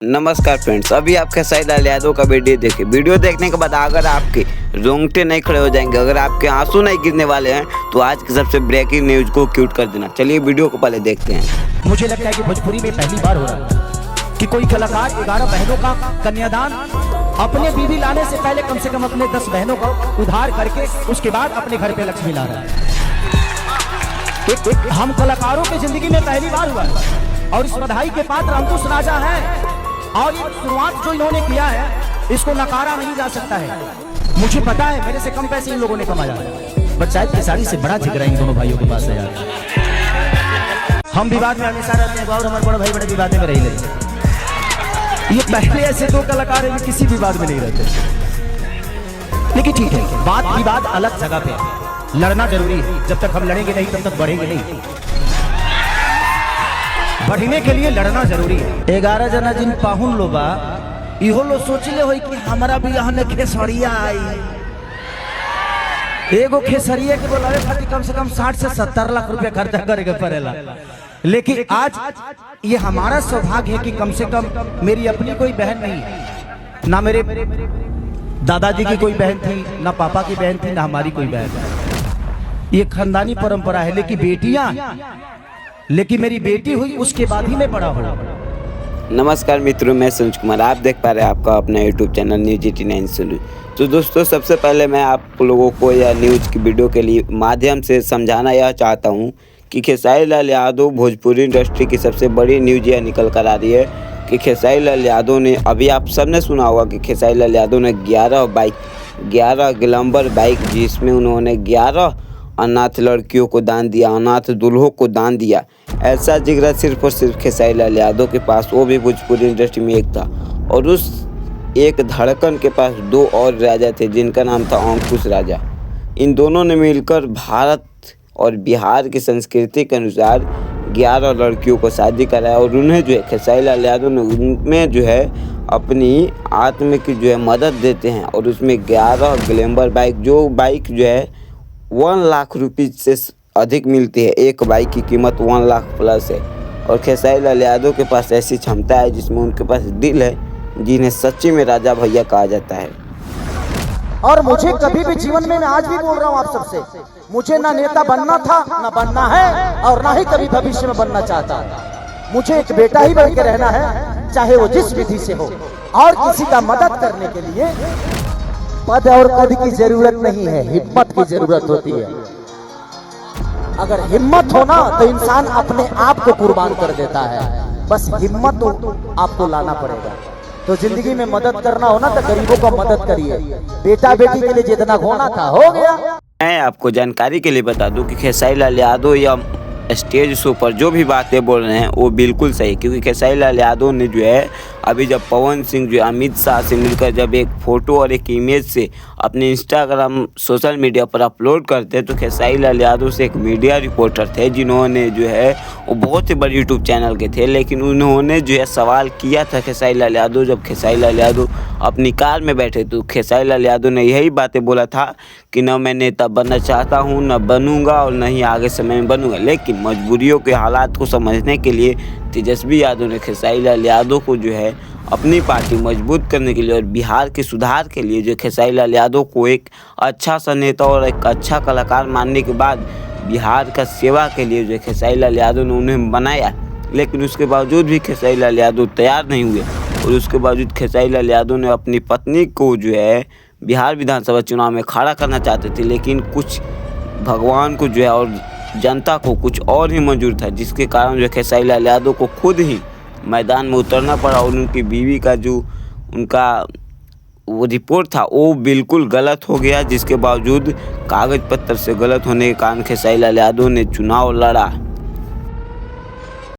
नमस्कार फ्रेंड्स, अभी आप खेसारी लाल यादव का वीडियो देखें। वीडियो देखने के बाद अगर आपके रोंगटे नहीं खड़े हो जाएंगे, अगर आपके आंसू नहीं गिरने वाले हैं, तो आज की सबसे ब्रेकिंग न्यूज को क्यूट कर देना। चलिए वीडियो को पहले देखते हैं। मुझे लगता है कि भोजपुरी में पहली बार हो रहा है कि कोई कलाकार 11 बहनों का कन्यादान अपने बीवी लाने से पहले कम से कम अपने 10 बहनों का उधार करके उसके बाद अपने घर पे लक्ष्मी ला रहा है। हम कलाकारों की जिंदगी में पहली बार हुआ है और इस बधाई के पात्र अंकुश राजा हैं। और ये शुरुआत जो इन्होंने किया है इसको नकारा नहीं जा सकता है। मुझे पता है मेरे से कम पैसे इन लोगों ने कमाया है, बट शायद खेसारी से बड़ा जिगरा इन दोनों भाइयों के पास है यार। हम विवाद में हमेशा रहते हैं और हमारे बड़े भाई बड़े विवाद में रही लेते। ये पहले ऐसे दो कलाकार हैं किसी विवाद में नहीं रहते, लेकिन ठीक है, बात विवाद अलग जगह पे है। लड़ना जरूरी है, जब तक हम लड़ेंगे नहीं तब तक बढ़ेंगे नहीं। बढ़ने के लिए लड़ना जरूरी है। 11 जना जिन पाहुन लो बा इहो लो सोचले होई कि हमारा भी यहाँ खेसरिया आई। एगो खेसरिया के बोलावे खातिर कम से कम 60 से 70 लाख रुपया खर्चा करे के पड़ेला। लेकिन आज ये हमारा सौभाग्य है कि कम से कम मेरी अपनी कोई बहन नहीं, ना मेरे दादाजी की कोई बहन थी, ना पापा की बहन थी, ना हमारी कोई बहन। ये खानदानी परंपरा है। लेकिन मेरी बेटी हुई उसके बाद ही मैं बड़ा हुआ। नमस्कार मित्रों, मैं संजय कुमार, आप देख पा रहे हैं आपका अपना यूट्यूब चैनल न्यूज 89 सुलू। तो दोस्तों, सबसे पहले मैं आप लोगों को यह न्यूज की वीडियो के लिए माध्यम से समझाना यह चाहता हूं कि खेसारी लाल यादव भोजपुरी इंडस्ट्री की सबसे बड़ी न्यूज यह निकल कर आ रही है कि खेसारी लाल यादव ने, अभी आप सबने सुना होगा कि खेसारी लाल यादव ने 11 ग्लैमर बाइक, जिसमें उन्होंने 11 अनाथ लड़कियों को दान दिया, अनाथ दूल्हों को दान दिया। ऐसा जिगरा सिर्फ और सिर्फ खेसारी लाल यादव के पास, वो भी भोजपुरी इंडस्ट्री में एक था। और उस एक धड़कन के पास 2 और राजा थे जिनका नाम था अंकुश राजा। इन दोनों ने मिलकर भारत और बिहार की संस्कृति के अनुसार 11 लड़कियों को शादी कराया और उन्हें जो है खेसारी लाल यादव ने उनमें जो है अपनी आत्म की जो है मदद देते हैं। और उसमें 11 ग्लैमर बाइक, जो बाइक जो है 1 लाख रुपये से अधिक मिलती है। एक बाइक की कीमत 1 लाख प्लस है। और खेसारी लाल यादव के पास ऐसी क्षमता है जिसमें उनके पास दिल है, जिन्हें सच्ची में राजा भैया कहा जाता है। और मुझे कभी भी जीवन में, मैं आज भी बोल रहा हूँ आप सबसे, मुझे ना नेता बनना था, ना बनना है, और ना ही कभी भविष्य में बनना चाहता। मुझे एक बेटा ही बन के रहना है, चाहे वो जिस विधि से हो। और किसी का मदद करने के लिए पद और पद की जरूरत नहीं है, हिम्मत की जरूरत होती है। अगर हिम्मत हो ना तो इंसान अपने आप को कुर्बान कर देता है। बस हिम्मत तो आपको लाना पड़ेगा। तो जिंदगी में मदद करना हो ना तो गरीबों को मदद करिए। बेटा बेटी के लिए जितना होना था हो गया। मैं आपको जानकारी के लिए बता दूं कि खेसारी लाल यादव या स्टेज शो पर जो भी बातें बोल रहे हैं वो बिल्कुल सही, क्योंकि खेसारी लाल यादव ने जो है अभी जब पवन सिंह जो अमित शाह से मिलकर जब एक फ़ोटो और एक इमेज से अपने इंस्टाग्राम सोशल मीडिया पर अपलोड करते हैं, तो खेसारी लाल यादव से एक मीडिया रिपोर्टर थे जिन्होंने जो है वो बहुत ही बड़े यूट्यूब चैनल के थे, लेकिन उन्होंने जो है सवाल किया था खेसारी लाल यादव, जब खेसारी लाल यादव अपनी कार में बैठे तो खेसारी लाल यादव ने यही बातें बोला था कि न मैं नेता बनना चाहता हूँ, न बनूंगा और न ही आगे समय में बनूंगा। लेकिन मजबूरियों के हालात को समझने के लिए तेजस्वी यादव ने खेसारी लाल यादव को जो है अपनी पार्टी मजबूत करने के लिए और बिहार के सुधार के लिए जो खेसारी लाल यादव को एक अच्छा सा नेता और एक अच्छा कलाकार मानने के बाद बिहार का सेवा के लिए जो खेसारी लाल यादव ने उन्हें बनाया। लेकिन उसके बावजूद भी खेसारी लाल यादव तैयार नहीं हुए और उसके बावजूद खेसारी लाल यादव ने अपनी पत्नी को जो है बिहार विधानसभा चुनाव में खड़ा करना चाहते थे, लेकिन कुछ भगवान को जो है और जनता को कुछ और ही मंजूर था, जिसके कारण जो खेसारी लाल यादव को खुद ही मैदान में उतरना पड़ा। और उनकी बीवी का जो उनका वो रिपोर्ट था वो बिल्कुल गलत हो गया, जिसके बावजूद कागज पत्र से गलत होने के कारण खेसारी लाल यादव ने चुनाव लड़ा।